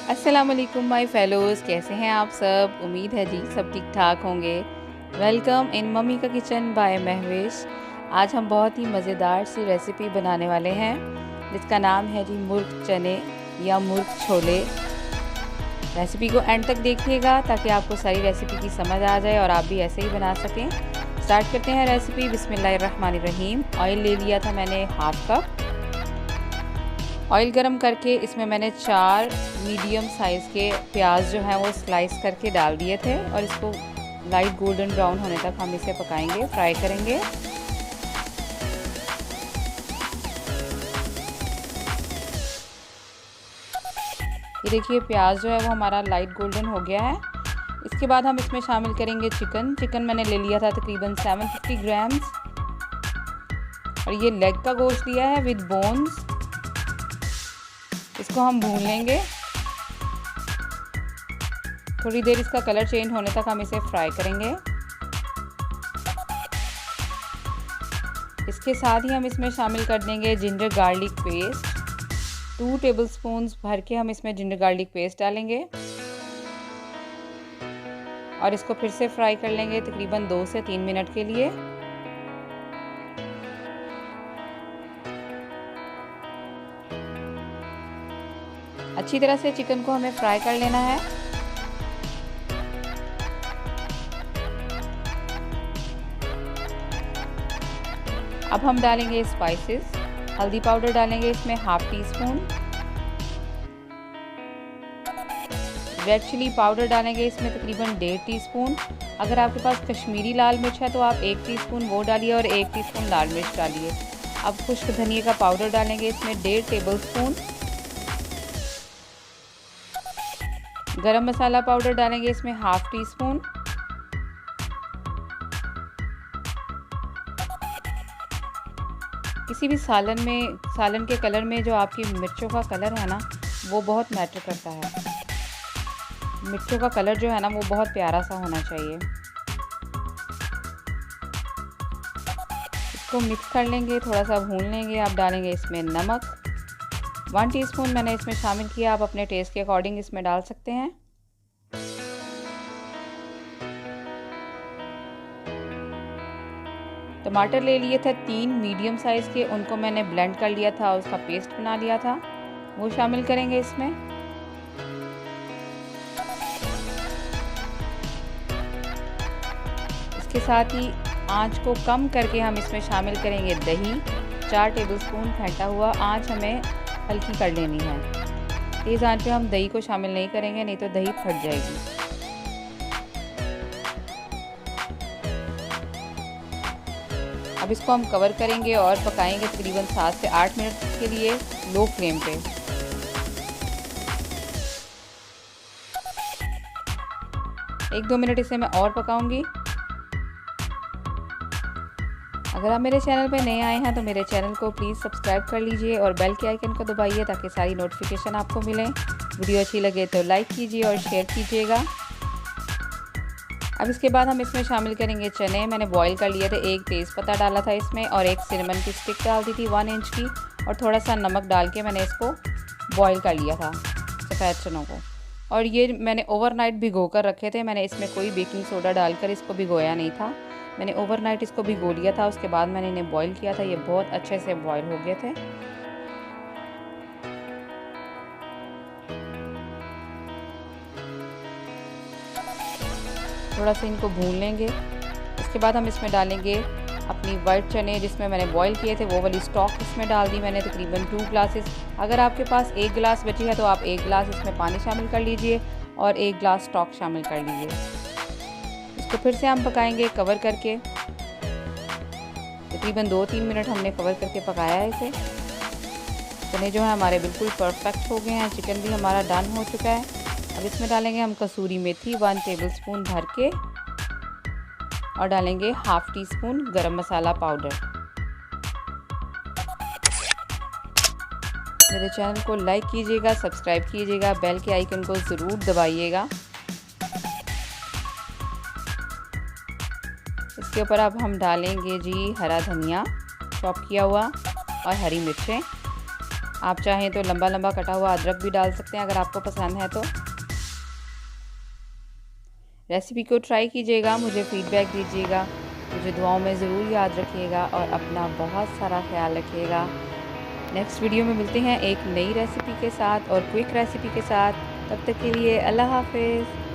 अस्सलाम वालेकुम my fellows, कैसे हैं आप सब। उम्मीद है जी सब ठीक ठाक होंगे। वेलकम इन मम्मी का किचन बाय महविश। आज हम बहुत ही मज़ेदार सी रेसिपी बनाने वाले हैं जिसका नाम है जी मुर्ग चने या मुर्ग छोले। रेसिपी को एंड तक देखिएगा ताकि आपको सारी रेसिपी की समझ आ जाए और आप भी ऐसे ही बना सकें। स्टार्ट करते हैं रेसिपी। बिस्मिल्लाहिर्रहमानिर्रहीम। ऑयल ले लिया था मैंने हाफ कप। ऑयल गरम करके इसमें मैंने 4 मीडियम साइज़ के प्याज जो हैं वो स्लाइस करके डाल दिए थे और इसको लाइट गोल्डन ब्राउन होने तक हम इसे पकाएंगे, फ्राई करेंगे। ये देखिए प्याज जो है वो हमारा लाइट गोल्डन हो गया है। इसके बाद हम इसमें शामिल करेंगे चिकन मैंने ले लिया था तकरीबन 750 ग्राम्स और ये लेग का गोश्त लिया है विद बोन्स। इसको हम भून लेंगे। थोड़ी देर इसका कलर चेंज होने तक हम इसे फ्राई करेंगे। इसके साथ ही हम इसमें शामिल कर देंगे जिंजर गार्लिक पेस्ट। 2 टेबलस्पून भर के हम इसमें जिंजर गार्लिक पेस्ट डालेंगे और इसको फिर से फ्राई कर लेंगे तकरीबन 2 से 3 मिनट के लिए। अच्छी तरह से चिकन को हमें फ्राई कर लेना है। अब हम डालेंगे स्पाइसेस। हल्दी पाउडर डालेंगे इसमें half teaspoon. Red chilli powder डालेंगे इसमें तकरीबन 1.5 टीस्पून। अगर आपके पास कश्मीरी लाल मिर्च है तो आप 1 टीस्पून वो डालिए और 1 टीस्पून लाल मिर्च डालिए। अब खुश्क धनिया का पाउडर डालेंगे इसमें 1.5 टेबलस्पून। गरम मसाला पाउडर डालेंगे इसमें हाफ टी स्पून। किसी भी सालन के कलर में जो आपकी मिर्चों का कलर है ना वो बहुत मैटर करता है। मिर्चों का कलर जो है ना वो बहुत प्यारा सा होना चाहिए। इसको मिक्स कर लेंगे, थोड़ा सा भून लेंगे। आप डालेंगे इसमें नमक 1 टीस्पून मैंने इसमें शामिल किया। आप अपने टेस्ट के अकॉर्डिंग इसमें डाल सकते हैं। टमाटर ले लिए थे 3 मीडियम साइज़ के, उनको मैंने ब्लेंड कर लिया था, उसका पेस्ट बना लिया था, वो शामिल करेंगे इसमें। इसके साथ ही आंच को कम करके हम इसमें शामिल करेंगे दही 4 टेबलस्पून फेंटा हुआ। आंच हमें हल्की कर लेनी है। तेज़ आंच पे हम दही को शामिल नहीं करेंगे, नहीं तो दही फट जाएगी। अब इसको हम कवर करेंगे और पकाएंगे तकरीबन 7 से 8 मिनट के लिए लो फ्लेम पे। एक 2 मिनट इसे मैं और पकाऊंगी। अगर आप मेरे चैनल पे नए आए हैं तो मेरे चैनल को प्लीज़ सब्सक्राइब कर लीजिए और बेल के आइकन को दबाइए ताकि सारी नोटिफिकेशन आपको मिले। वीडियो अच्छी लगे तो लाइक कीजिए और शेयर कीजिएगा। अब इसके बाद हम इसमें शामिल करेंगे चने। मैंने बॉईल कर लिए थे, 1 तेज़पत्ता डाला था इसमें और 1 सिनेमन की स्टिक डाल दी थी 1 इंच की और थोड़ा सा नमक डाल के मैंने इसको बॉईल कर लिया था सफ़ेद चनों को। और ये मैंने ओवरनाइट भिगो कर रखे थे। मैंने इसमें कोई बेकिंग सोडा डालकर इसको भिगोया नहीं था। मैंने ओवरनाइट इसको भिगो लिया था, उसके बाद मैंने इन्हें बॉईल किया था। ये बहुत अच्छे से बॉईल हो गए थे। थोड़ा सा इनको भून लेंगे। इसके बाद हम इसमें डालेंगे अपनी वाइट चने जिसमें मैंने बॉईल किए थे, वो वाली स्टॉक इसमें डाल दी मैंने तकरीबन 2 ग्लासेस। अगर आपके पास 1 गिलास बची है तो आप 1 गिलास इसमें पानी शामिल कर लीजिए और 1 गिलास स्टॉक शामिल कर लीजिए। इसको फिर से हम पकाएंगे कवर करके। तकरीबन 2-3 मिनट हमने कवर करके पकाया है इसे। चने जो है हमारे बिल्कुल परफेक्ट हो गए हैं। चिकन भी हमारा डन हो चुका है। अब इसमें डालेंगे हम कसूरी मेथी 1 टेबलस्पून भर के और डालेंगे हाफ टी स्पून गरम मसाला पाउडर। मेरे चैनल को लाइक कीजिएगा, सब्सक्राइब कीजिएगा, बेल के आइकन को ज़रूर दबाइएगा। इसके ऊपर अब हम डालेंगे जी हरा धनिया चॉप किया हुआ और हरी मिर्चें। आप चाहें तो लंबा लंबा कटा हुआ अदरक भी डाल सकते हैं अगर आपको पसंद है तो। रेसिपी को ट्राई कीजिएगा, मुझे फ़ीडबैक दीजिएगा, मुझे दुआओं में ज़रूर याद रखिएगा और अपना बहुत सारा ख्याल रखिएगा। नेक्स्ट वीडियो में मिलते हैं एक नई रेसिपी के साथ और क्विक रेसिपी के साथ। तब तक के लिए अल्लाह हाफ़िज़।